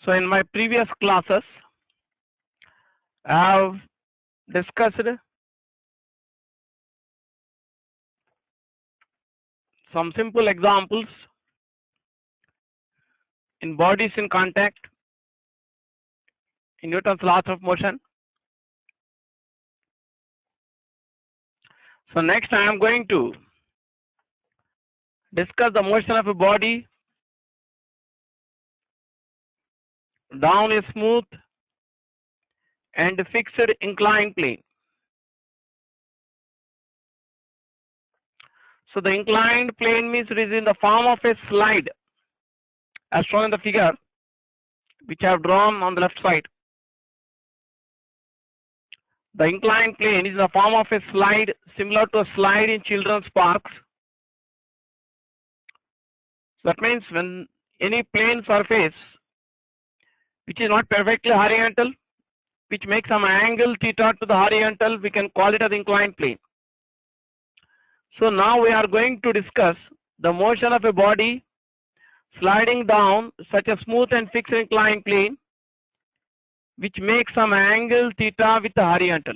So in my previous classes, I have discussed some simple examples in bodies in contact in Newton's laws of motion. So next I am going to discuss the motion of a body down a smooth and fixed inclined plane. So the inclined plane means it is in the form of a slide as shown in the figure which I have drawn on the left side. The inclined plane is in the form of a slide similar to a slide in children's parks. So that means when any plane surface which is not perfectly horizontal, which makes some angle theta to the horizontal, we can call it as inclined plane. So now we are going to discuss the motion of a body sliding down such a smooth and fixed inclined plane which makes some angle theta with the horizontal.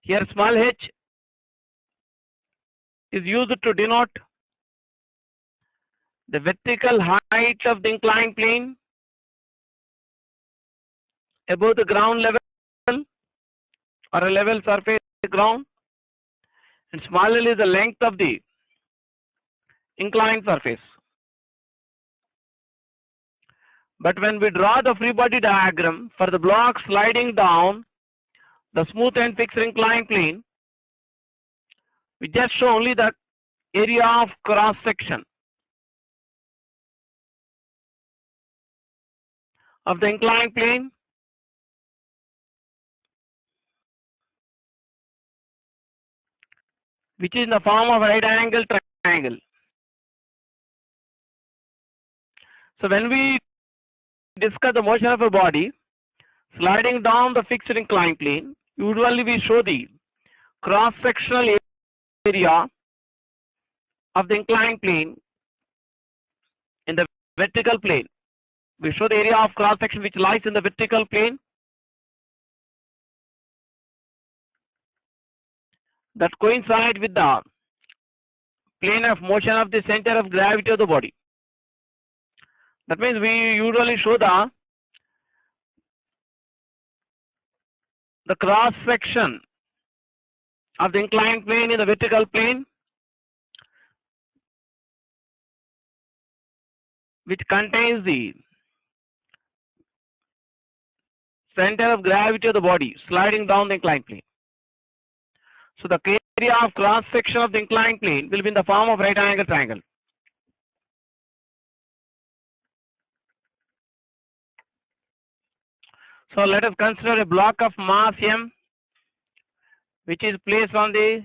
Here small h is used to denote the vertical height of the inclined plane above the ground level or a level surface of the ground, and small l is the length of the inclined surface. But when we draw the free body diagram for the block sliding down the smooth and fixed inclined plane, we just show only the area of cross section of the inclined plane which is in the form of right angle triangle. So when we discuss the motion of a body sliding down the fixed inclined plane, usually we show the cross sectional area of the inclined plane in the vertical plane. We show the area of cross section which lies in the vertical plane that coincide with the plane of motion of the center of gravity of the body. That means we usually show the cross section of the inclined plane in the vertical plane which contains the center of gravity of the body sliding down the inclined plane. So the area of cross section of the inclined plane will be in the form of right angle triangle. So let us consider a block of mass m which is placed on the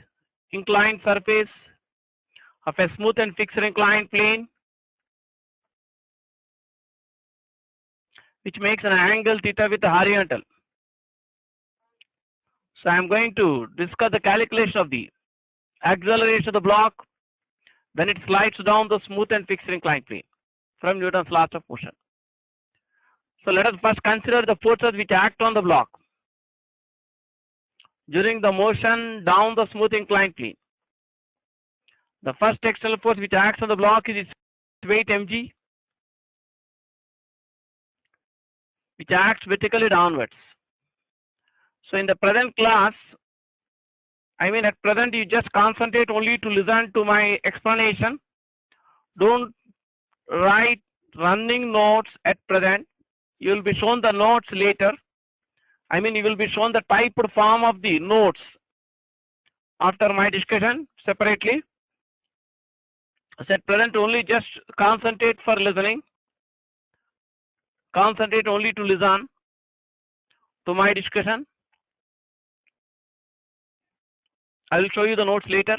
inclined surface of a smooth and fixed inclined plane which makes an angle theta with the horizontal. So I am going to discuss the calculation of the acceleration of the block when it slides down the smooth and fixed inclined plane from Newton's laws of motion. So let us first consider the forces which act on the block during the motion down the smooth inclined plane. The first external force which acts on the block is its weight mg, which acts vertically downwards. So in the present class, at present you just concentrate only to listen to my explanation. Don't write running notes at present. You will be shown the notes later. You will be shown the typed form of the notes after my discussion separately. So at present only just concentrate for listening. Concentrate only to listen to my discussion. I will show you the notes later.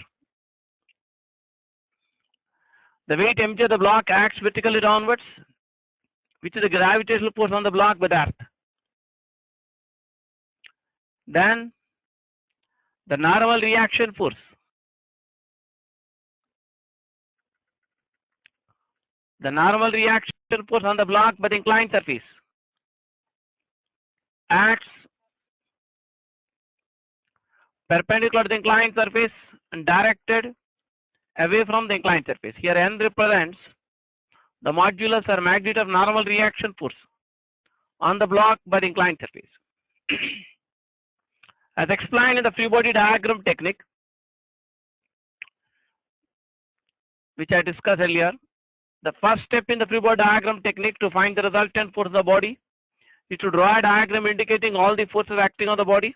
The weight mg of the block acts vertically downwards, which is the gravitational force on the block by the earth. Then the normal reaction force. The normal reaction force on the block by the inclined surface acts perpendicular to the inclined surface and directed away from the inclined surface. Here N represents the modulus or magnitude of normal reaction force on the block by the inclined surface. As explained in the free body diagram technique, which I discussed earlier, the first step in the free body diagram technique to find the resultant force of the body is to draw a diagram indicating all the forces acting on the body.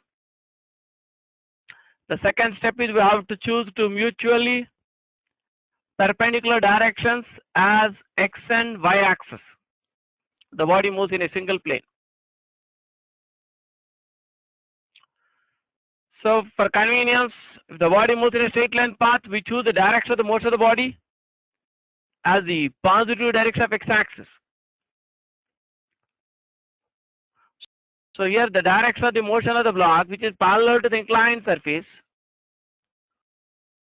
The second step is we have to choose two mutually perpendicular directions as x and y axis. The body moves in a single plane. So for convenience, if the body moves in a straight line path, we choose the direction of the motion of the body as the positive direction of x-axis. So here the direction of the motion of the block, which is parallel to the inclined surface,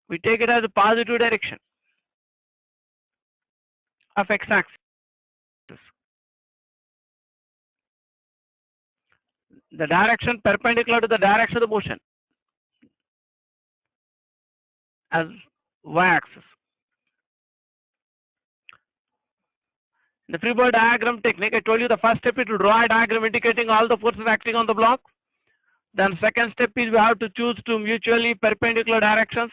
we take it as a positive direction of x-axis. The direction perpendicular to the direction of the motion as y-axis. In the free body diagram technique, I told you the first step is to draw a diagram indicating all the forces acting on the block. Then second step is we have to choose two mutually perpendicular directions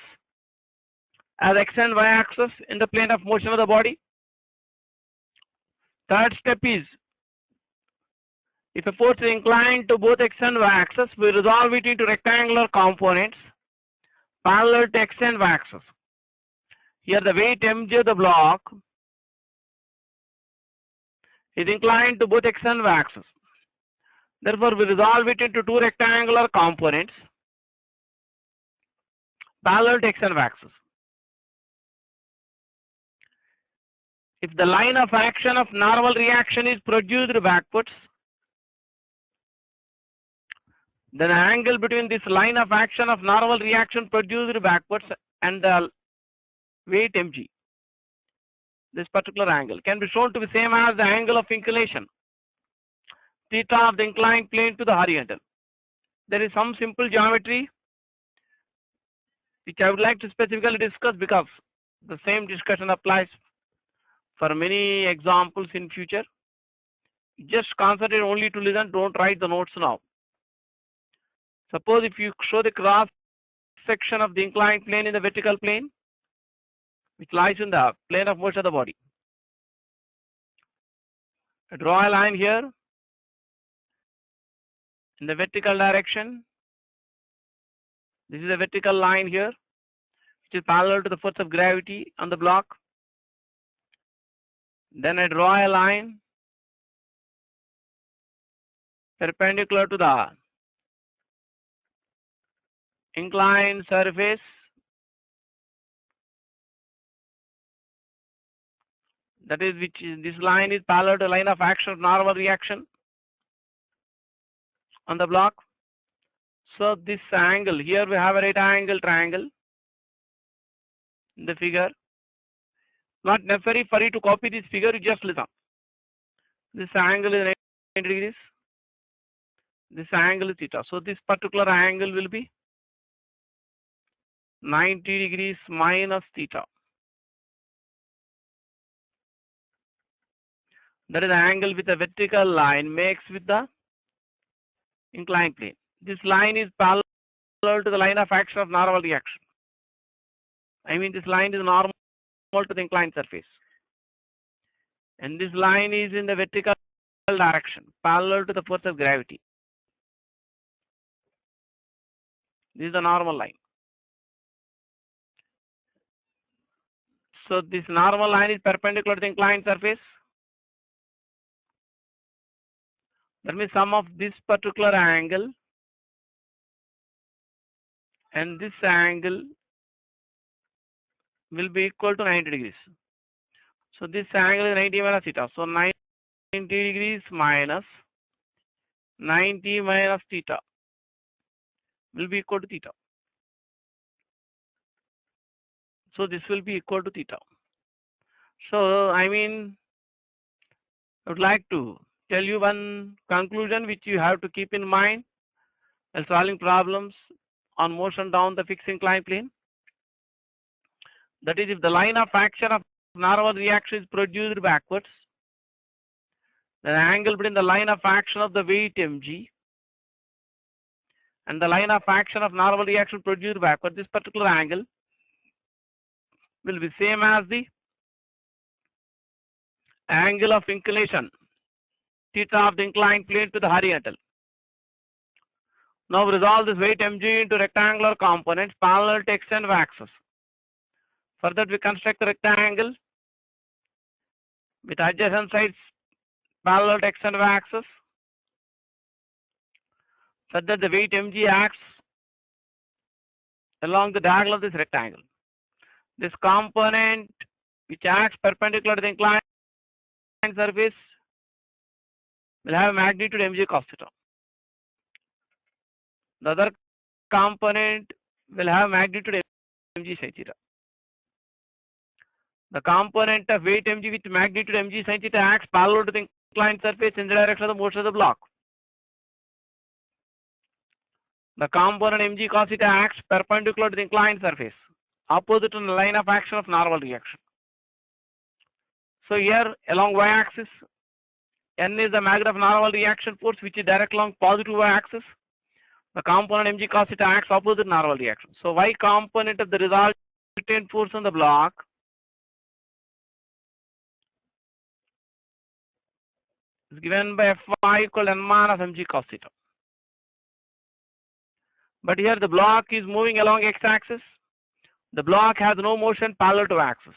as x and y axis in the plane of motion of the body. Third step is, if a force is inclined to both x and y axis, we resolve it into rectangular components parallel to x and y axis. Here the weight mg of the block is inclined to both x and y axis. Therefore, we resolve it into two rectangular components parallel to x and y axis. If the line of action of normal reaction is produced backwards, then the angle between this line of action of normal reaction produced backwards and the weight mg, this particular angle, can be shown to be same as the angle of inclination theta of the inclined plane to the horizontal. There is some simple geometry which I would like to specifically discuss because the same discussion applies for many examples in future. Just concentrate only to listen, don't write the notes now. Suppose if you show the cross section of the inclined plane in the vertical plane, which lies in the plane of motion of the body. I draw a line here in the vertical direction. This is a vertical line here, which is parallel to the force of gravity on the block. Then I draw a line perpendicular to the inclined surface. That is, this line is parallel to the line of action of normal reaction on the block. So this angle, here we have a right angle triangle in the figure. Not necessary for you to copy this figure, you just listen. This angle is 90 degrees. This angle is theta. So this particular angle will be 90 degrees minus theta. That is the angle with the vertical line makes with the inclined plane. This line is parallel to the line of action of normal reaction. I mean, this line is normal to the inclined surface. And this line is in the vertical direction, parallel to the force of gravity. This is the normal line. So this normal line is perpendicular to the inclined surface. That means sum of this particular angle and this angle will be equal to 90 degrees. So this angle is 90 minus theta. So 90 degrees minus 90 minus theta will be equal to theta. So this will be equal to theta. So I mean, I would like to tell you one conclusion which you have to keep in mind while solving problems on motion down the fixed inclined plane. That is, if the line of action of normal reaction is produced backwards, then the angle between the line of action of the weight mg and the line of action of normal reaction produced backward, this particular angle will be same as the angle of inclination theta of the inclined plane to the horizontal. Now resolve this weight mg into rectangular components parallel to x and y axis. Further, we construct the rectangle with adjacent sides parallel to x and y axis, such that the weight mg acts along the diagonal of this rectangle. This component which acts perpendicular to the inclined surface will have magnitude mg cos theta. The other component will have magnitude mg sin theta. The component of weight mg with magnitude mg sin theta acts parallel to the inclined surface in the direction of the motion of the block. The component mg cos theta acts perpendicular to the inclined surface, opposite to the line of action of normal reaction. So here along y-axis, N is the magnitude of normal reaction force which is direct along positive y-axis. The component mg cos theta acts opposite normal reaction. So y component of the resultant force on the block is given by Fy equal n minus mg cos theta. But here the block is moving along x-axis. The block has no motion parallel to y-axis.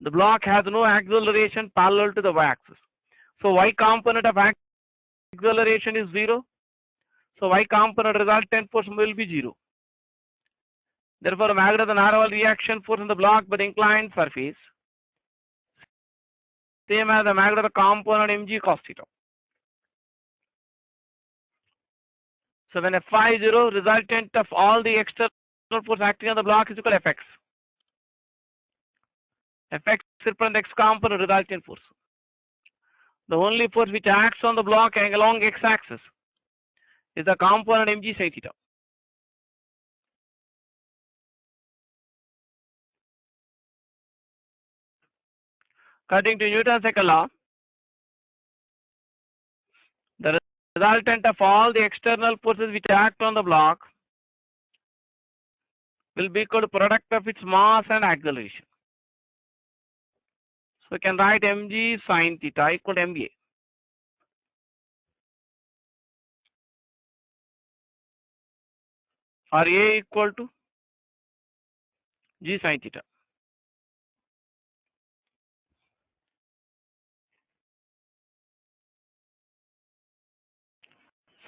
The block has no acceleration parallel to the y-axis. So y component of acceleration is 0. So y component resultant force will be 0. Therefore, magnitude of the normal reaction force on the block by the inclined surface same as the magnitude of the component mg cos theta. So when Fy is 0, resultant of all the external force acting on the block is equal to Fx. Fx represents x component resultant force. The only force which acts on the block along x-axis is the component mg sin theta. According to Newton's second law, the resultant of all the external forces which act on the block will be equal to product of its mass and acceleration. So we can write mg sin theta equal to mba. Or a equal to g sin theta.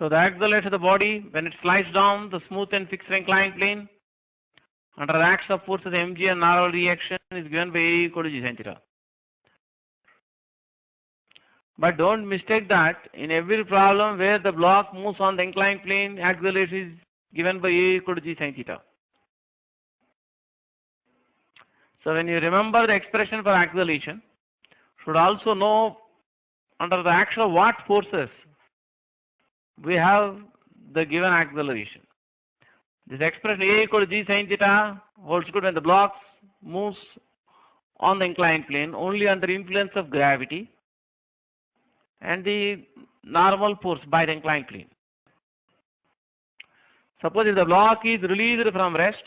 So the acceleration of the body when it slides down the smooth and fixed inclined plane under the action of forces mg and normal reaction is given by a equal to g sin theta. But don't mistake that in every problem where the block moves on the inclined plane, acceleration is given by a equal to g sin theta. So when you remember the expression for acceleration, should also know under the action of what forces we have the given acceleration. This expression a equal to g sin theta holds good when the block moves on the inclined plane only under influence of gravity and the normal force by the inclined plane. Suppose if the block is released from rest,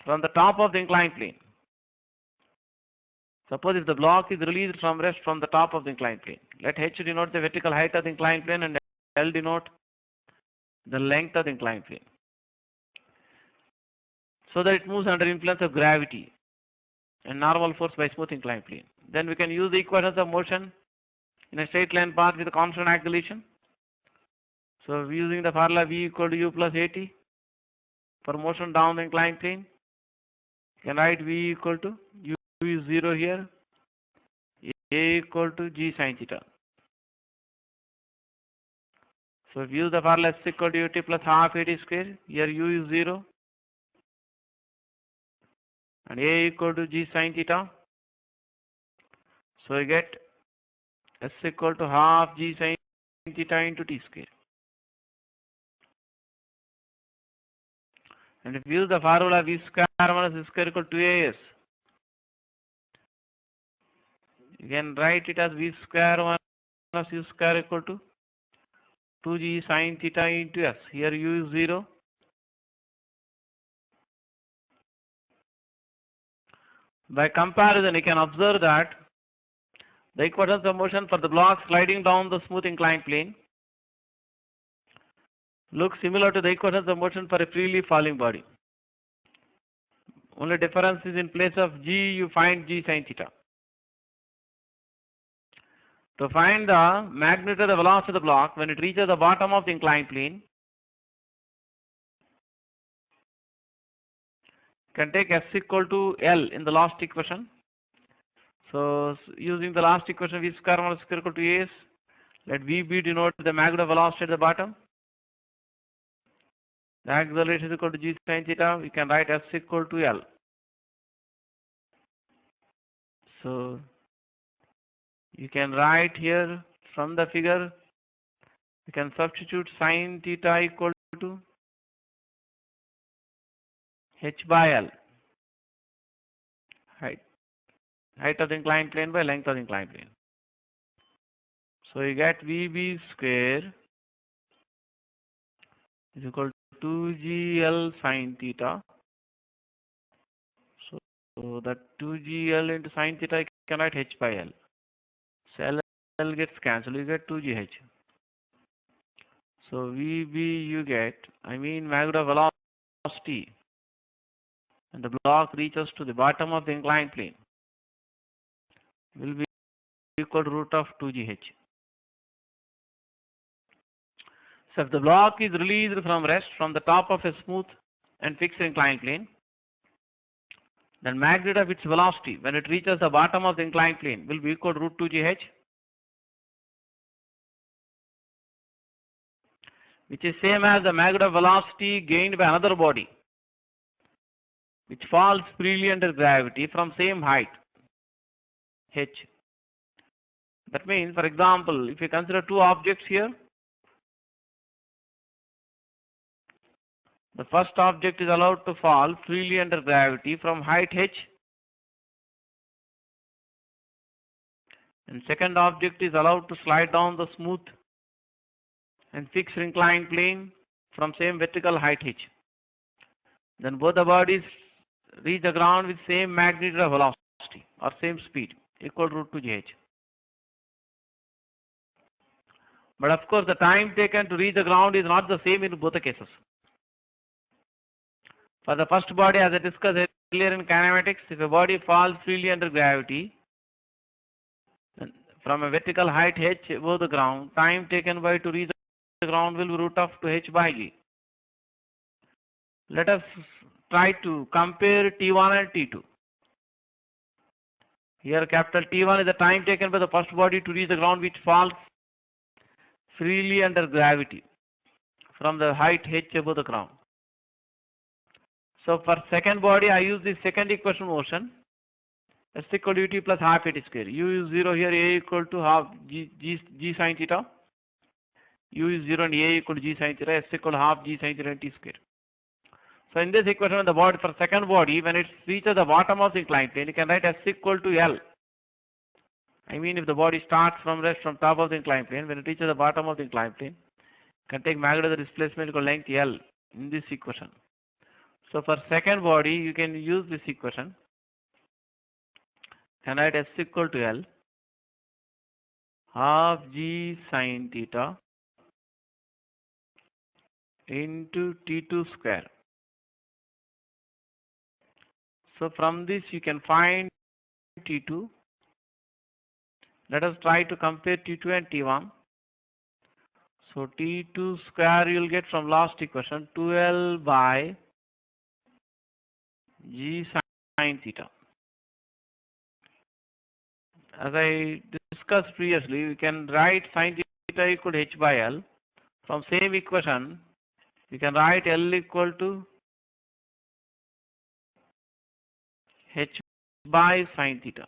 from the top of the inclined plane. Suppose if the block is released from rest from the top of the inclined plane. Let h denote the vertical height of the inclined plane and L denote the length of the inclined plane. So that it moves under influence of gravity and normal force by smooth inclined plane. Then we can use the equations of motion in a straight line path with a constant acceleration. So using the formula v equal to u plus at for motion down the inclined plane, you can write v equal to u is 0 here, a equal to g sin theta. So if you use the formula s equal to ut plus half at square, here u is 0 and A equal to G sin theta. So you get S equal to half G sin theta into T square. And if you use the formula V square minus S square equal to AS, you can write it as V square minus U square equal to 2G sin theta into S. Here U is 0. By comparison, you can observe that the equations of motion for the block sliding down the smooth inclined plane look similar to the equations of motion for a freely falling body. Only difference is in place of G, you find G sin theta. To find the magnitude of the velocity of the block when it reaches the bottom of the inclined plane, you can take S equal to L in the last equation. So using the last equation, V square minus square equal to AS, let V be denote the magnitude of velocity at the bottom. The acceleration is equal to G sin theta. We can write S equal to L. So you can write here from the figure, you can substitute sin theta equal to H by L, height of the inclined plane by length of the inclined plane. So you get VB square is equal to 2GL sin theta. So that 2GL into sin theta, you can write H by L. So L gets cancelled, you get 2GH. So VB you get, magnitude of velocity, and the block reaches to the bottom of the inclined plane, will be equal to root of 2GH. So if the block is released from rest from the top of a smooth and fixed inclined plane, then magnitude of its velocity when it reaches the bottom of the inclined plane will be equal to root 2GH, which is same as the magnitude of velocity gained by another body which falls freely under gravity from same height, h. That means, for example, if you consider two objects here, the first object is allowed to fall freely under gravity from height h, and second object is allowed to slide down the smooth and fixed inclined plane from same vertical height h. Then both the bodies reach the ground with same magnitude of velocity or same speed, equal to root 2gh. But of course, the time taken to reach the ground is not the same in both the cases. For the first body, as I discussed earlier in kinematics, if a body falls freely under gravity from a vertical height h above the ground, time taken by to reach the ground will be root of 2h by g. Let us try to compare T1 and T2. Here capital T1 is the time taken by the first body to reach the ground which falls freely under gravity from the height h above the ground. So for second body, I use the second equation motion, s equal to ut plus half at square. U is 0 here, a equal to half g sin theta. U is 0 and a equal to g sin theta, s equal to half g sin theta and t square. So in this equation, the body for second body, when it reaches the bottom of the inclined plane, you can write s equal to L. If the body starts from rest from top of the inclined plane, when it reaches the bottom of the inclined plane, you can take magnitude of the displacement equal length L in this equation. So for second body, you can use this equation. Can write s equal to L half g sin theta into T2 square. So from this you can find T2. Let us try to compare T2 and T1. So T2 square you will get from last equation 2L by g sin theta. As I discussed previously, we can write sin theta equal to h by L. From same equation, we can write L equal to h by sine theta.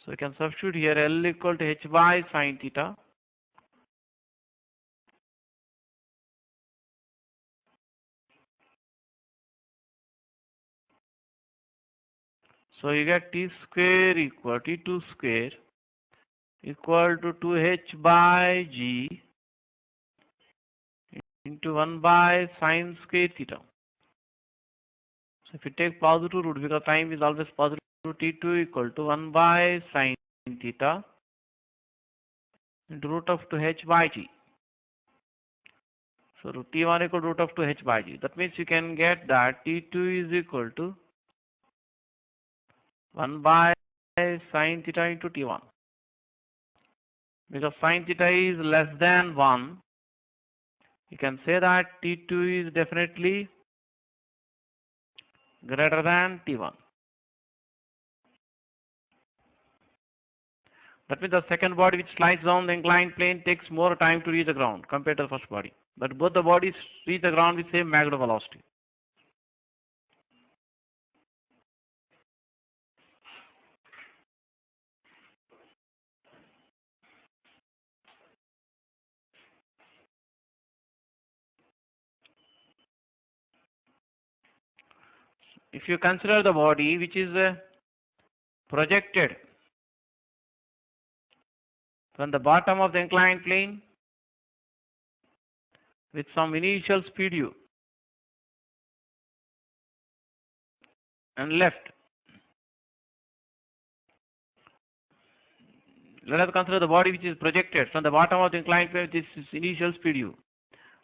So we can substitute here L equal to h by sine theta. So you get t square equal t2 square equal to 2h by g into 1 by sine square theta. So if you take positive root, because time is always positive, t2 equal to 1 by sine theta into root of 2h by g. So t1 equal to root of 2h by g. That means you can get that t2 is equal to 1 by sine theta into t1. Because sine theta is less than 1, you can say that t2 is definitely greater than t1. That means the second body which slides down the inclined plane takes more time to reach the ground compared to the first body. But both the bodies reach the ground with same magnitude velocity. If you consider the body which is projected from the bottom of the inclined plane with some initial speed u and left. Let us consider the body which is projected from the bottom of the inclined plane with its initial speed u.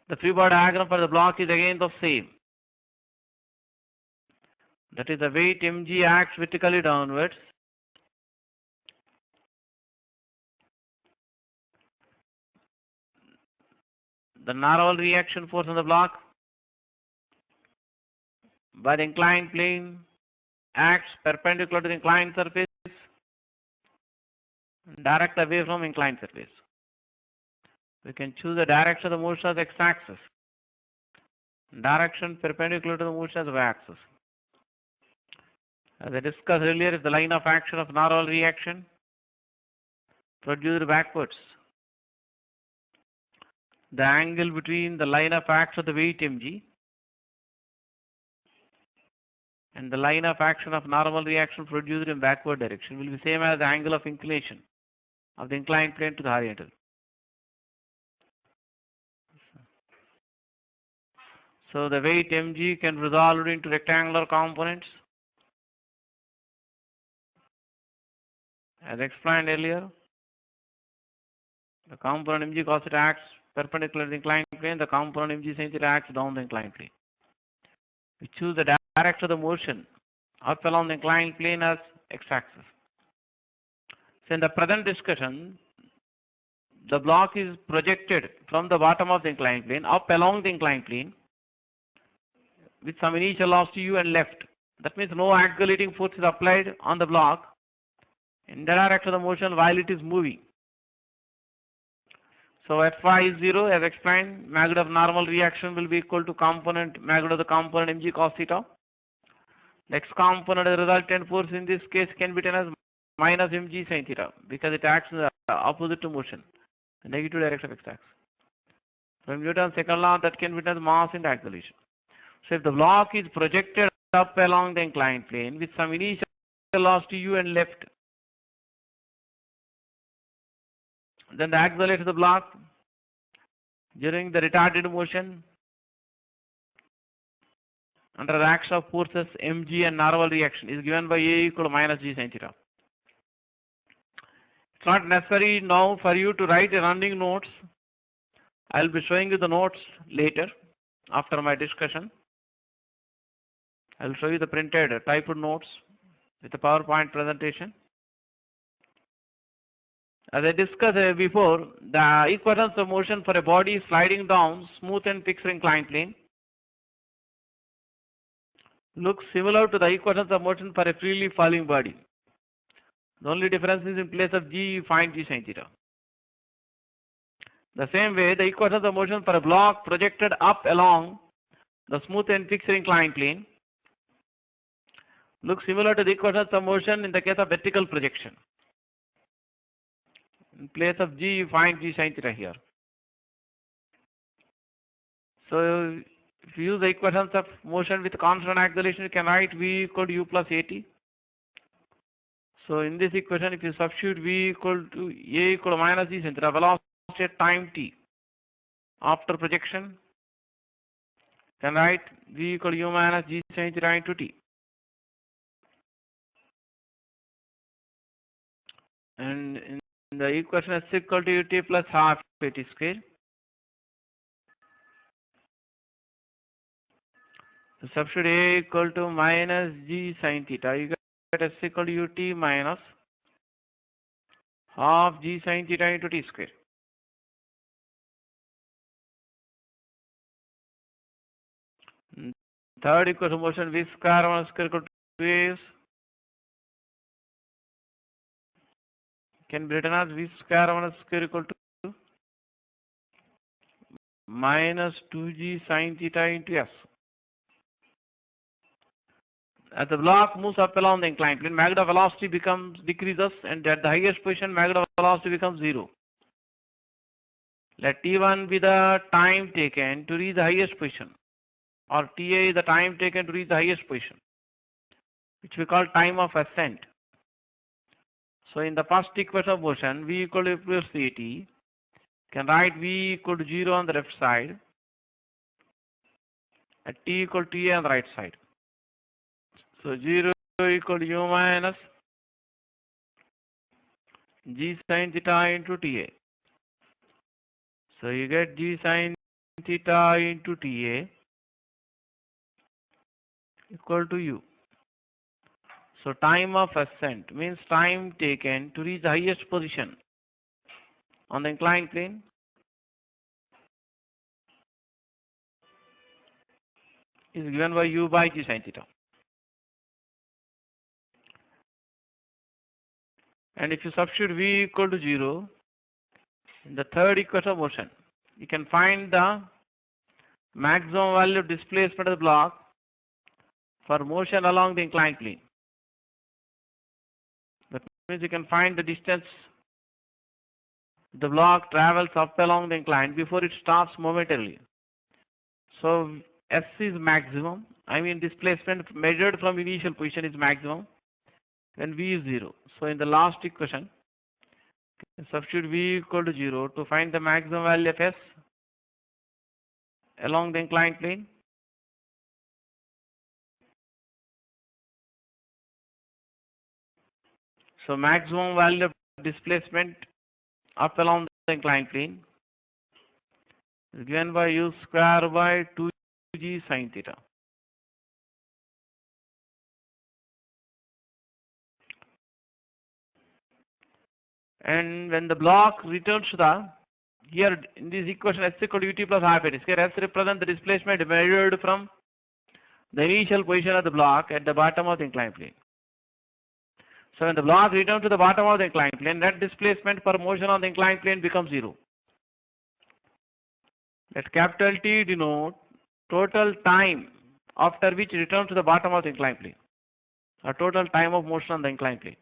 The free body diagram for the block is again the same. That is, the weight mg acts vertically downwards. The normal reaction force on the block by the inclined plane acts perpendicular to the inclined surface, direct away from inclined surface. We can choose the direction of the motion as x-axis, direction perpendicular to the motion as y-axis. As I discussed earlier, is the line of action of normal reaction produced backwards. The angle between the line of action of the weight mg and the line of action of normal reaction produced in backward direction will be same as the angle of inclination of the inclined plane to the horizontal. So the weight mg can be resolved into rectangular components. As explained earlier, the component mg cos theta acts perpendicular to the inclined plane, the component mg sin theta acts down the inclined plane. We choose the direction of the motion up along the inclined plane as x-axis. So in the present discussion, the block is projected from the bottom of the inclined plane up along the inclined plane with some initial velocity u and left. That means no accelerating force is applied on the block in the direction of the motion while it is moving. So Fy is 0, as explained. Magnitude of normal reaction will be equal to magnitude of the component mg cos theta. The x component of the resultant force in this case can be written as minus mg sin theta because it acts in the opposite to motion, the negative direction of x-axis. From Newton's second law, that can be written as mass into acceleration. So if the block is projected up along the inclined plane with some initial velocity u and left, then the acceleration of the block during the retarded motion under the action of forces mg and normal reaction is given by a equal to minus g sin theta. It's not necessary now for you to write running notes. I will be showing you the notes later after my discussion. I will show you the printed typed notes with the PowerPoint presentation. As I discussed before, the equations of motion for a body sliding down smooth and fixed inclined plane looks similar to the equations of motion for a freely falling body. The only difference is in place of g, you find g sin theta. The same way, the equations of motion for a block projected up along the smooth and fixed inclined plane looks similar to the equations of motion in the case of vertical projection. In place of g, you find g sin theta here. So if you use the equations of motion with constant acceleration, you can write v equal to u plus at. So in this equation, if you substitute v equal to a equal to minus g sin theta, velocity at time t after projection, you can write v equal to u minus g sin theta into t. And in the equation s equal to ut plus half at square. So substitute a equal to minus g sin theta, you get s equal to ut minus half g sin theta into t square. Third equation motion v square 1 square equal to 2a can be written as v square 1 square equal to minus 2g sin theta into s. As the block moves up along the inclined plane, magnetic velocity decreases, and at the highest position, magnetic velocity becomes 0. Let t1 be the time taken to reach the highest position, or ta is the time taken to reach the highest position, which we call time of ascent. So in the first equation of motion, v equal to plus at, can write v equal to 0 on the left side, at t equal to a on the right side. So 0 equal to u minus g sin theta into ta. So you get g sin theta into ta equal to u. So time of ascent means time taken to reach the highest position on the inclined plane is given by u by g sin theta. And if you substitute v equal to 0 in the third equation of motion, you can find the maximum value of displacement of the block for motion along the inclined plane. That means you can find the distance the block travels up along the incline before it stops momentarily. So S is maximum, displacement measured from initial position is maximum when v is 0. So in the last equation, substitute v equal to 0 to find the maximum value of S along the inclined plane. So maximum value of displacement up along the inclined plane is given by u square by 2g sin theta. And when the block returns to the, here in this equation s equal to ut plus half at square, s represents the displacement measured from the initial position of the block at the bottom of the inclined plane. So when the block returns to the bottom of the inclined plane, net displacement per motion on the inclined plane becomes 0. Let capital T denote total time after which it returns to the bottom of the inclined plane, or total time of motion on the inclined plane.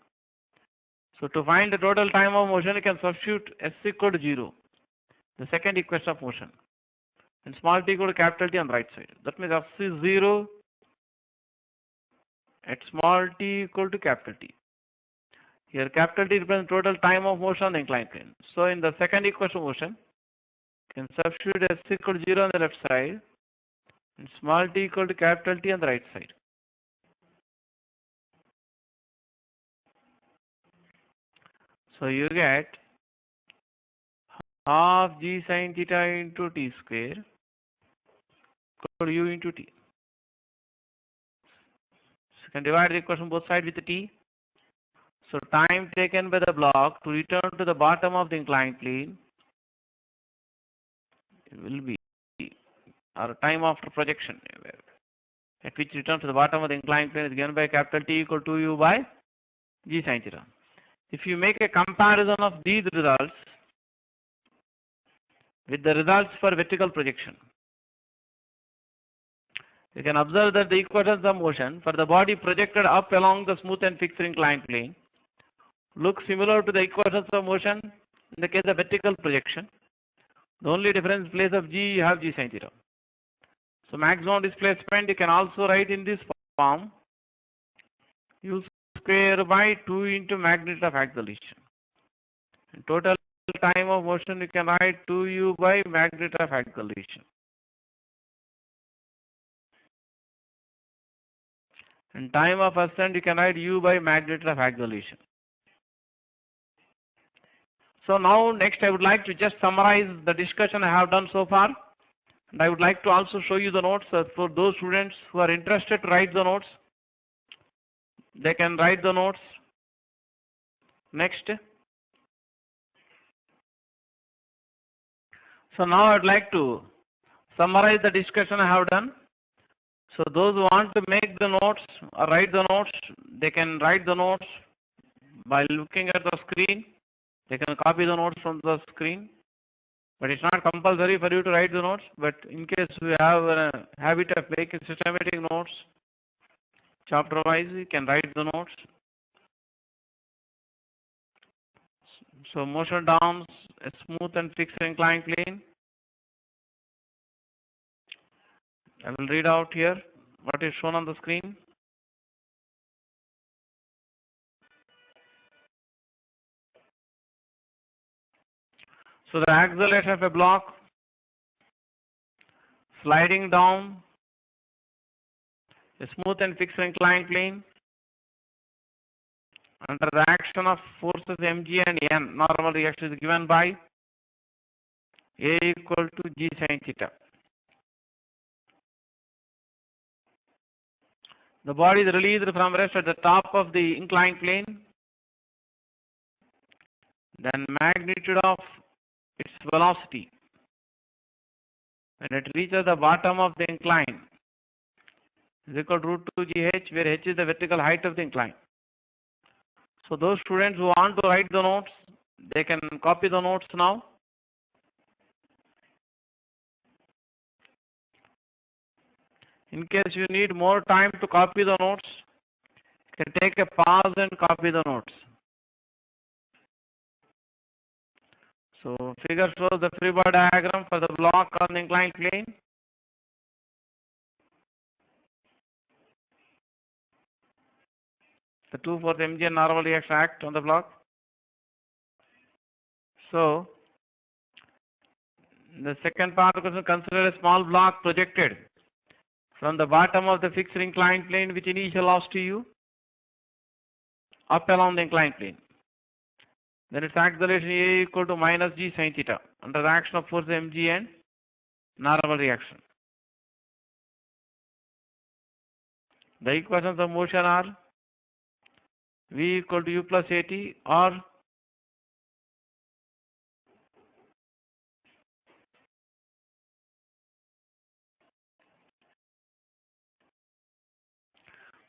So to find the total time of motion, you can substitute s equal to 0, the second equation of motion, and small t equal to capital T on the right side. That means s is 0 at small t equal to capital T. Here capital T represents total time of motion on the inclined plane. So in the second equation of motion, you can substitute s equal to 0 on the left side and small t equal to capital T on the right side. So you get half g sin theta into t square equal to u into t. So you can divide the equation both sides with the t. So time taken by the block to return to the bottom of the inclined plane will be, or time after projection at which return to the bottom of the inclined plane is given by capital T equal to u by g sin theta. If you make a comparison of these results with the results for vertical projection, You can observe that the equations of motion for the body projected up along the smooth and fixed inclined plane look similar to the equations of motion in the case of vertical projection. The only difference in place of g, you have g sin theta. So maximum displacement you can also write in this form, u square by 2 into magnitude of acceleration. And total time of motion you can write 2u by magnitude of acceleration. And time of ascent you can write u by magnitude of acceleration. So now next I would like to just summarize the discussion I have done so far, and I would like to also show you the notes. For those students who are interested to write the notes, they can write the notes. Next. So now I would like to summarize the discussion I have done. So those who want to make the notes or write the notes, they can write the notes by looking at the screen. They can copy the notes from the screen, but it's not compulsory for you to write the notes. But in case we have a habit of making systematic notes, chapter wise, you can write the notes. So motion down a smooth and fixed inclined plane. I will read out here what is shown on the screen. So the acceleration of a block sliding down a smooth and fixed inclined plane under the action of forces mg and n, normal reaction is given by A equal to g sin theta. The body is released from rest at the top of the inclined plane. Then magnitude of its velocity when it reaches the bottom of the incline is equal to root 2 gh, where h is the vertical height of the incline. So those students who want to write the notes, they can copy the notes now. In case you need more time to copy the notes, you can take a pause and copy the notes. So figure shows the free body diagram for the block on the inclined plane. The two force mg and normal reaction act on the block. So the second part of the question, consider a small block projected from the bottom of the fixed inclined plane with initial velocity u up along the inclined plane. Then its acceleration A equal to minus g sin theta under the action of force mg and normal reaction. The equations of motion are v equal to u plus at, or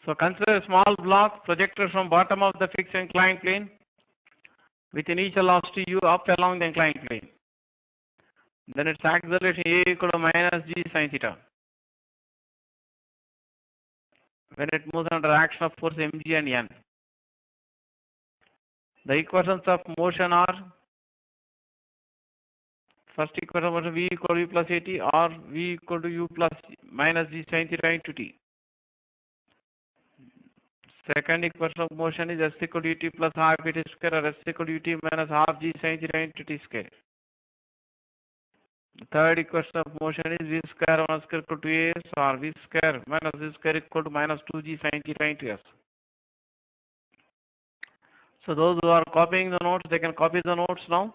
so consider a small block projected from bottom of the fixed inclined plane with initial velocity u up along the inclined plane. Then its acceleration A equal to minus g sin theta when it moves under action of force mg and n. The equations of motion are, first equation of motion v equal to u plus at, or v equal to u plus minus g sin theta into t. Second equation of motion is s equal to ut plus half at square, or s equal to ut minus half g sin theta into t square. The third equation of motion is v square 1 square equal to s, or v square minus z square equal to minus 2g sin theta into s. So those who are copying the notes, they can copy the notes now.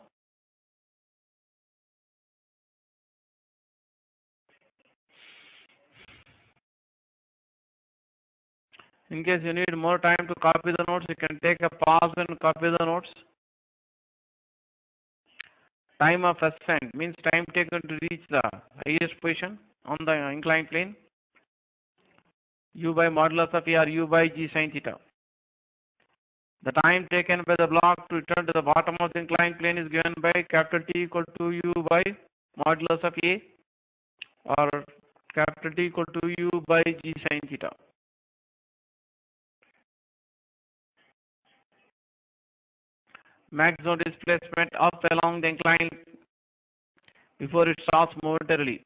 In case you need more time to copy the notes, you can take a pause and copy the notes. Time of ascent means time taken to reach the highest position on the inclined plane. U by modulus of A, or u by g sin theta. The time taken by the block to return to the bottom of the inclined plane is given by capital T equal to u by modulus of A, or capital T equal to U by G sin theta. Maximum displacement up along the incline before it stops momentarily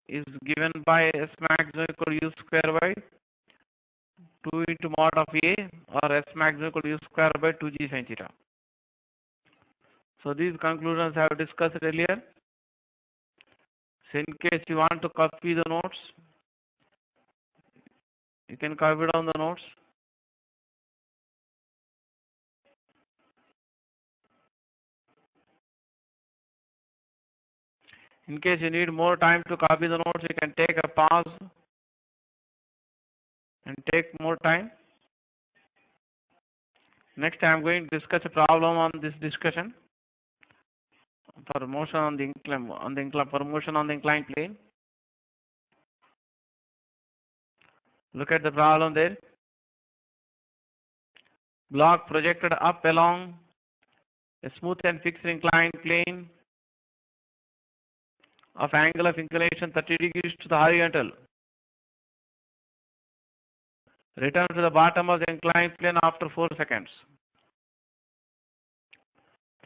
is given by S maximum equal to U square by 2 into mod of A, or S maximum equal to U square by 2G sin theta. So these conclusions I have discussed earlier. So in case you want to copy the notes, you can copy down the notes. In case you need more time to copy the notes, you can take a pause and take more time. Next, I am going to discuss a problem on this discussion for motion on the inclined plane. Look at the problem there. Block projected up along a smooth and fixed inclined plane of angle of inclination 30 degrees to the horizontal. Return to the bottom of the inclined plane after 4 seconds.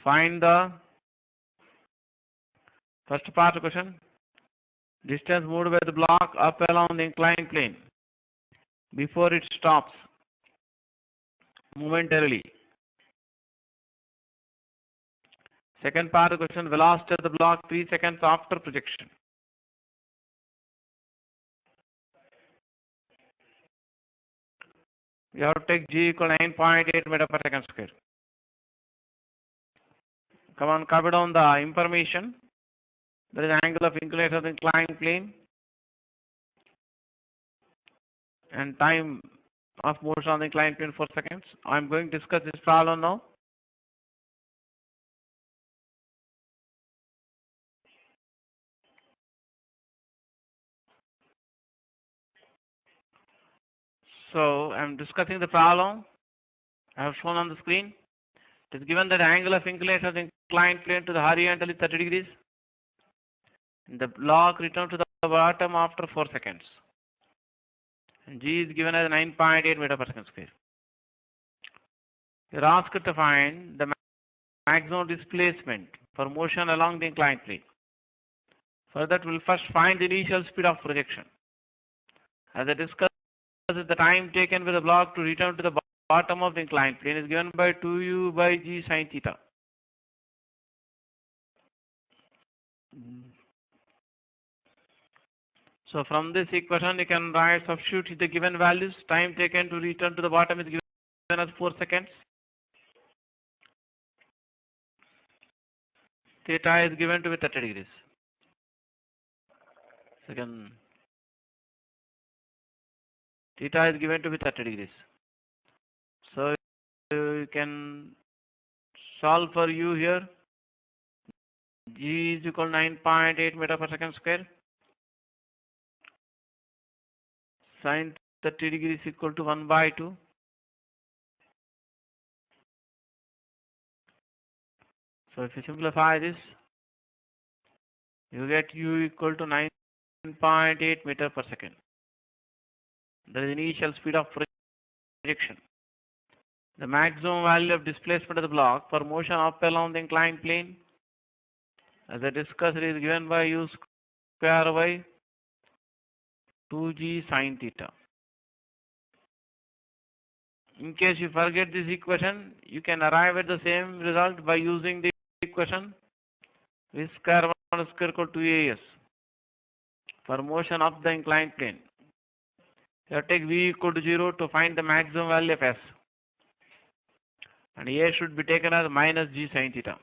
Find the first part of the question. Distance moved by the block up along the inclined plane before it stops momentarily. Second part of the question, velocity of the block 3 seconds after projection. We have to take G equal 9.8 meter per second square. Come on, copy down the information. There is angle of inclination of the inclined plane and time of motion on the inclined plane 4 seconds. I am going to discuss this problem now. So I am discussing the problem I have shown on the screen. It is given that the angle of inclination of the inclined plane to the horizontal is 30 degrees. The block returns to the bottom after 4 seconds. And G is given as 9.8 meter per second square. You are asked to find the maximum displacement for motion along the inclined plane. For that, we will first find the initial speed of projection. As I discussed, the time taken by the block to return to the bottom of the inclined plane is given by 2U by G sin theta. So from this equation, you can write, substitute the given values. Time taken to return to the bottom is given as 4 seconds. Theta is given to be 30 degrees. Second, theta is given to be 30 degrees. So you can solve for U here. G is equal to 9.8 meter per second square. Sin 30 degrees equal to 1 by 2. So if you simplify this, you get U equal to 9.8 meter per second. That is initial speed of projection. The maximum value of displacement of the block for motion up along the inclined plane, as I discussed, is given by U square by 2G sin theta. In case you forget this equation, you can arrive at the same result by using the equation V square 1 square equal to AS for motion up the inclined plane. You take V equal to 0 to find the maximum value of S. And A should be taken as minus G sin theta.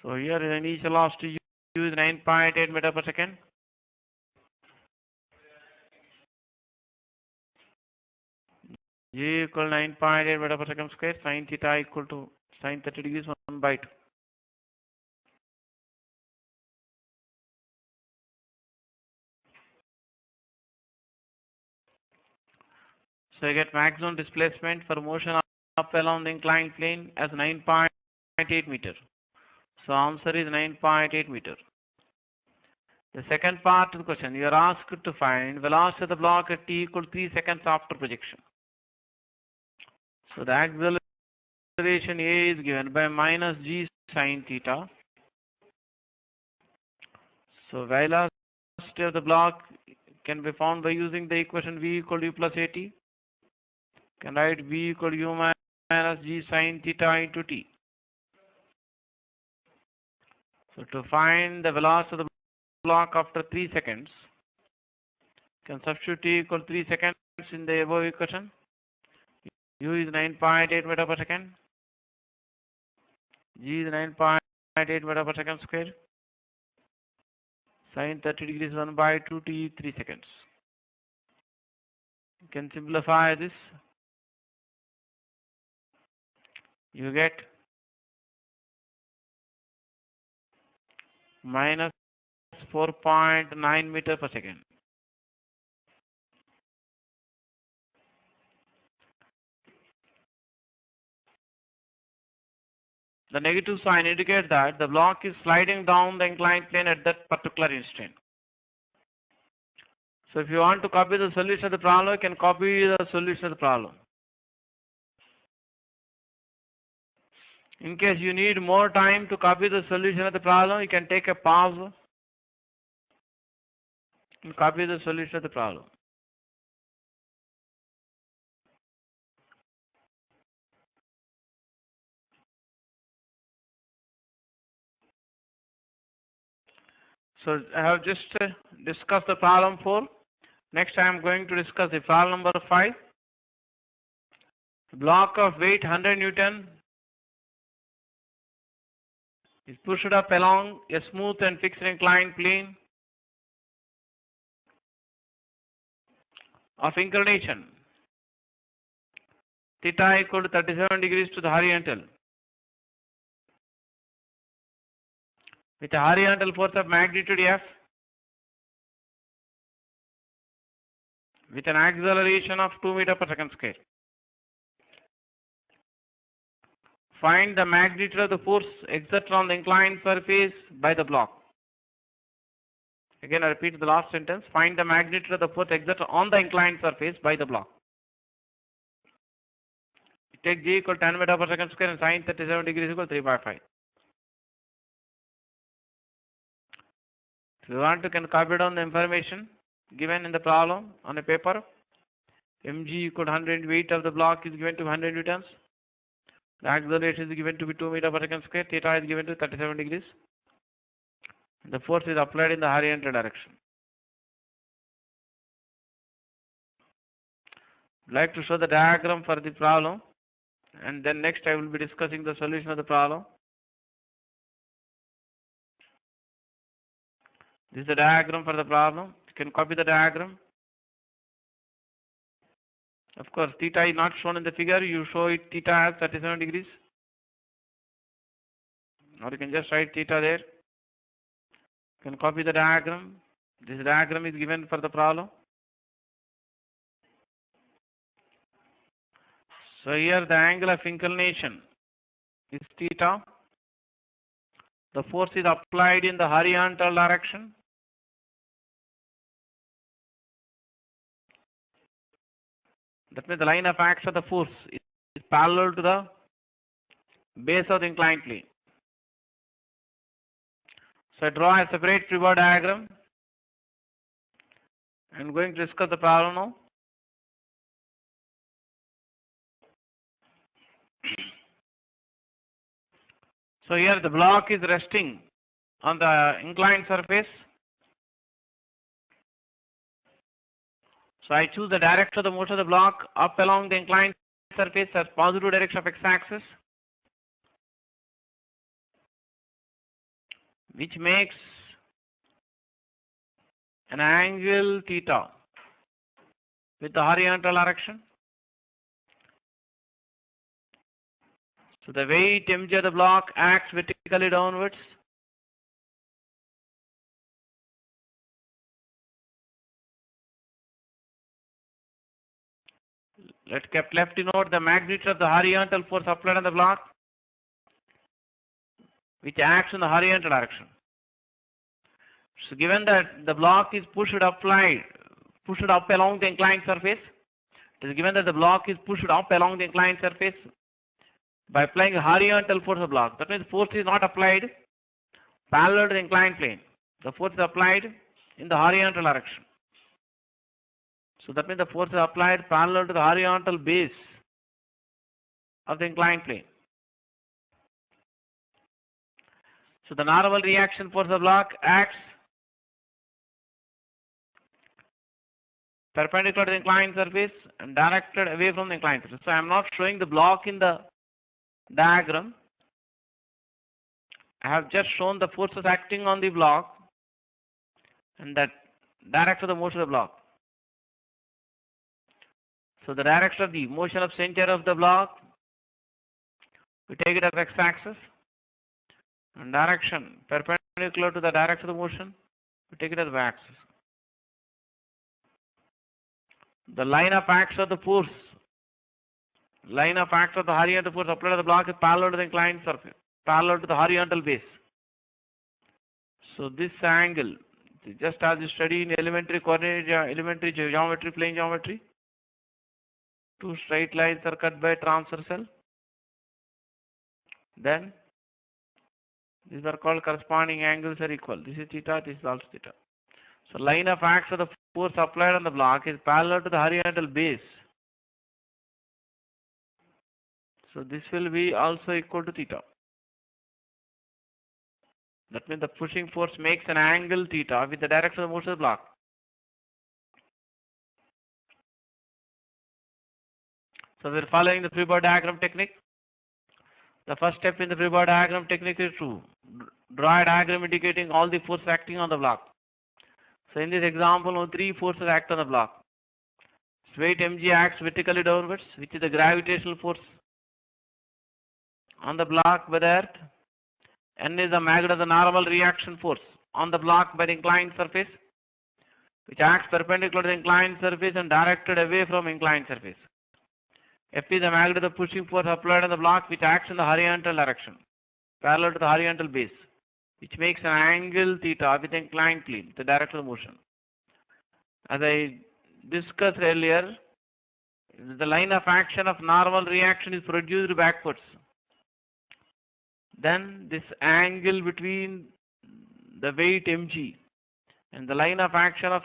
So here the initial velocity U is 9.8 meter per second. G equal 9.8 meter per second square. Sin theta equal to sin 30 degrees 1 by 2. So you get maximum displacement for motion up along the inclined plane as 9.8 meter. So answer is 9.8 meter. The second part of the question, you are asked to find velocity of the block at t equal 3 seconds after projection. So the acceleration A is given by minus g sine theta. So velocity of the block can be found by using the equation v equal to u plus at. You can write v equal to u minus g sine theta into t. So to find the velocity of the block after 3 seconds, you can substitute t equal to 3 seconds in the above equation. U is 9.8 meter per second. G is 9.8 meter per second square. Sine 30 degrees 1 by 2 t 3 seconds. You can simplify this. You get minus 4.9 meter per second. The negative sign indicates that the block is sliding down the inclined plane at that particular instant. So if you want to copy the solution of the problem, you can copy the solution of the problem. In case you need more time to copy the solution of the problem, you can take a pause and copy the solution of the problem. So I have just discussed the problem 4. Next I am going to discuss the problem number 5. A block of weight 100 Newton is pushed up along a smooth and fixed inclined plane of inclination theta equal to 37 degrees to the horizontal, with a horizontal force of magnitude F, with an acceleration of 2 meter per second square. Find the magnitude of the force exerted on the inclined surface by the block. Again, I repeat the last sentence. Find the magnitude of the force exerted on the inclined surface by the block. Take g equal to 10 meter per second square and sine 37 degrees equal to 3 by 5. If you want, you can copy down the information given in the problem on a paper. mg equal to 100 weight of the block is given to 100 newtons. The acceleration is given to be 2 meter per second square. Theta is given to 37 degrees. The force is applied in the horizontal direction. I'd like to show the diagram for the problem, and then next I will be discussing the solution of the problem. This is the diagram for the problem. You can copy the diagram. Of course, theta is not shown in the figure. You show it theta as 37 degrees. Or you can just write theta there. You can copy the diagram. This diagram is given for the problem. So here the angle of inclination is theta. The force is applied in the horizontal direction. That means the line of action of the force is parallel to the base of the inclined plane. So I draw a separate pivot diagram. I am going to discuss the problem now. So here the block is resting on the inclined surface. So I choose the direction of the motion of the block up along the inclined surface as positive direction of x-axis, which makes an angle theta with the horizontal direction. So the weight mg of the block acts vertically downwards. Let's left denote the magnitude of the horizontal force applied on the block, which acts in the horizontal direction. So given that the block is pushed up along the inclined surface, it is given that the block is pushed up along the inclined surface by applying a horizontal force of block. That means force is not applied parallel to the inclined plane. The force is applied in the horizontal direction. So that means the force is applied parallel to the horizontal base of the inclined plane. So the normal reaction force of the block acts perpendicular to the inclined surface and directed away from the inclined surface. So I am not showing the block in the diagram. I have just shown the forces acting on the block and that direction of the motion of the block. So the direction of the motion of center of the block, we take it as x-axis, and direction perpendicular to the direction of the motion, we take it as y-axis. The line of action of the force, line of action of the horizontal force applied to the block is parallel to the inclined surface, parallel to the horizontal base. So this angle, just as you study in elementary geometry, plane geometry, two straight lines are cut by transversal. Then these are called corresponding angles are equal. This is theta, this is also theta. So line of action of the force applied on the block is parallel to the horizontal base. So this will be also equal to theta. That means the pushing force makes an angle theta with the direction of the motion of the block. So we are following the freebody diagram technique. The first step in the freebody diagram technique is to draw a diagram indicating all the forces acting on the block. So in this example, only three forces act on the block. Weight mg acts vertically downwards, which is the gravitational force on the block by the earth. N is the magnitude of the normal reaction force on the block by the inclined surface, which acts perpendicular to the inclined surface and directed away from inclined surface. F is the magnitude of the pushing force applied on the block, which acts in the horizontal direction, parallel to the horizontal base, which makes an angle theta with the inclined plane, the direction of motion. As I discussed earlier, the line of action of normal reaction is produced backwards. Then this angle between the weight mg and the line of action of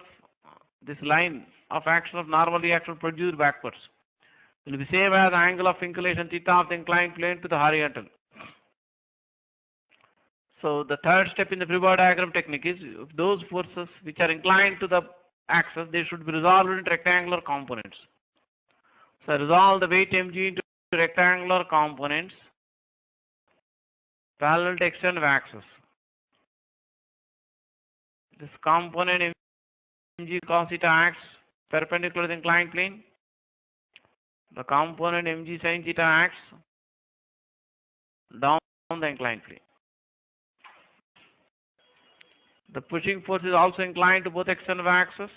this line of action of normal reaction produced backwards will be same as the angle of inclination theta of the inclined plane to the horizontal. So the third step in the freebody diagram technique is if those forces which are inclined to the axis, they should be resolved into rectangular components. So I resolve the weight mg into rectangular components parallel to external axis. This component mg cos theta acts perpendicular to the inclined plane. The component mg sin theta acts down the inclined plane. The pushing force is also inclined to both external axes.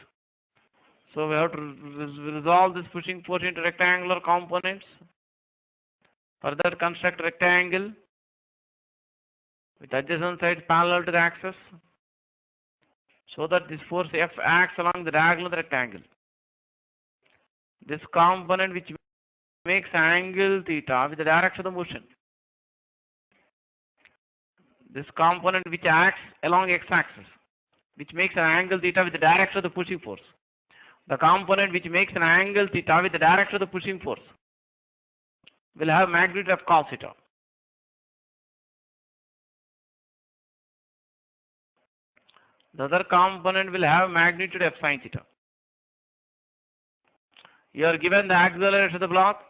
So we have to resolve this pushing force into rectangular components. Further construct a rectangle with adjacent sides parallel to the axis, so that this force F acts along the diagonal of the rectangle. This component which makes angle theta with the direction of the motion. This component which acts along x-axis, which makes an angle theta with the direction of the pushing force. The component which makes an angle theta with the direction of the pushing force will have magnitude of cos theta. The other component will have magnitude of sin theta. You are given the acceleration of the block.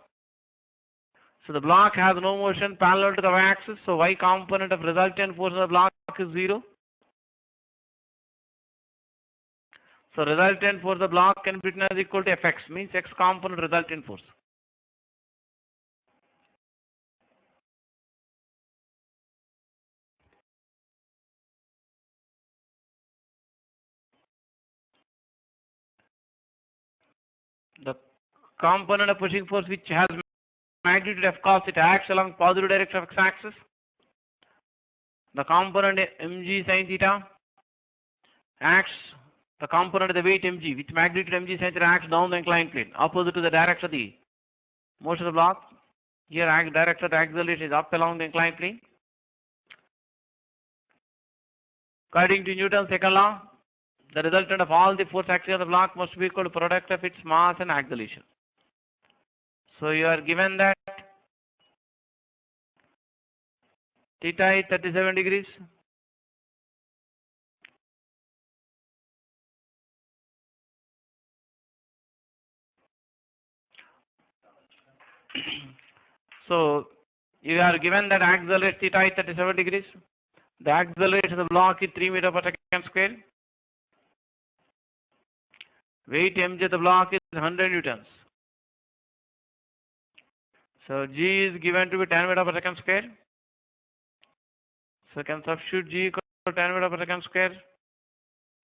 So the block has no motion parallel to the y-axis. So y component of resultant force of the block is 0. So resultant force of the block can be written as equal to Fx, means x component resultant force. The component of pushing force which has magnitude of cos theta acts along positive direction of x-axis. The component mg sin theta acts, the component of the weight mg, which magnitude mg sin theta acts down the inclined plane, opposite to the direction of the motion of the block. Here, direction of the acceleration is up along the inclined plane. According to Newton's second law, the resultant of all the force acting on the block must be equal to product of its mass and acceleration. So you are given that theta is 37 degrees. So you are given that acceleration theta is 37 degrees. The acceleration of the block is 3 meters per second square. Weight mg of the block is 100 newtons. So g is given to be 10 meters per second square. So you can substitute g equal to 10 meters per second square,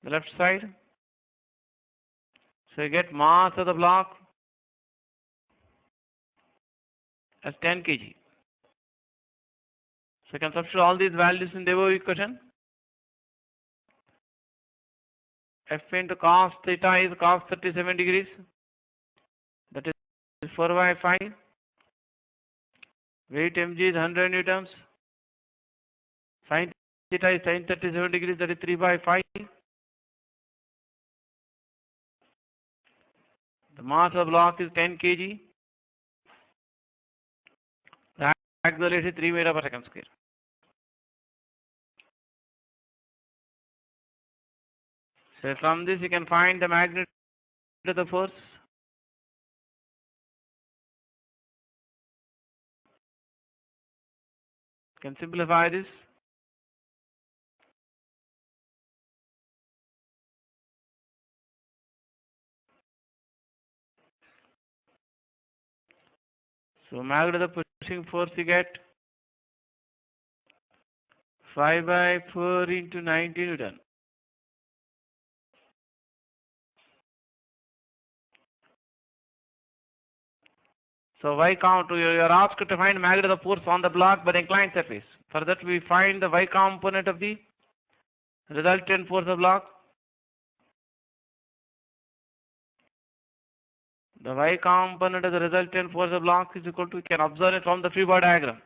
the left side. So you get mass of the block as 10 kg. So you can substitute all these values in the above equation. F into cos theta is cos 37 degrees. That is 4 by 5. Weight mg is 100 newtons. Sin theta is sin 37 degrees. That is 3 by 5. The mass of the block is 10 kg. The acceleration is 3 meters per second square. So from this you can find the magnitude of the force. You can simplify this. So magnitude of the pushing force you get 5 by 4 into 90 Newton. So y count, you are asked to find magnitude of the force on the block by the inclined surface. For that we find the y component of the resultant force of block. The y component of the resultant force of block is equal to, you can observe it from the free body diagram.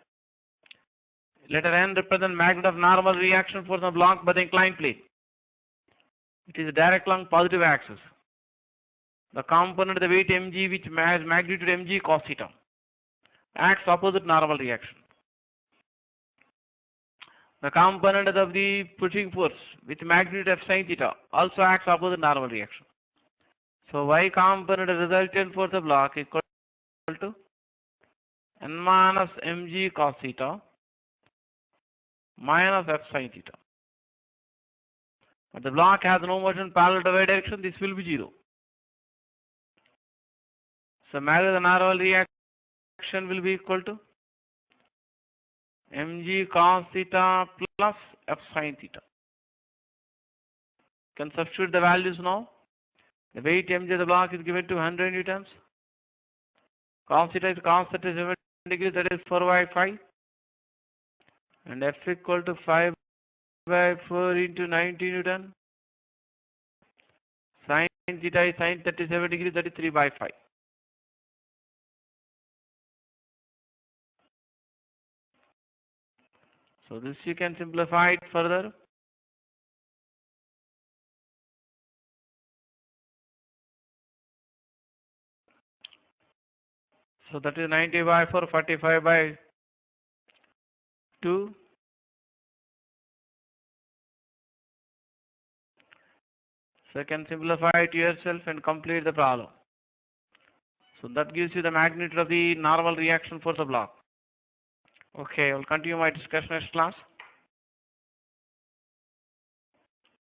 Letter n represent magnitude of normal reaction force on the block by the inclined plane. It is direct along positive axis. The component of the weight mg, which has magnitude mg cos theta, acts opposite normal reaction. The component of the pushing force with magnitude f sin theta also acts opposite normal reaction. So y component of resultant force of block is equal to n minus mg cos theta minus f sin theta. But the block has no motion parallel to y direction, this will be 0. So magnitude of the normal reaction will be equal to mg cos theta plus f sin theta. Can substitute the values now. The weight mg of the block is given to 100 newtons. Cos theta is cos 37 degrees, that is 4 by 5. And f equal to 5 by 4 into 90 Newton. Sin theta is sin 37 degrees, that is 3 by 5. So this you can simplify it further. So that is 90 by 4, 45 by 2. So you can simplify it yourself and complete the problem. So that gives you the magnitude of the normal reaction force of block. Okay, I will continue my discussion next class.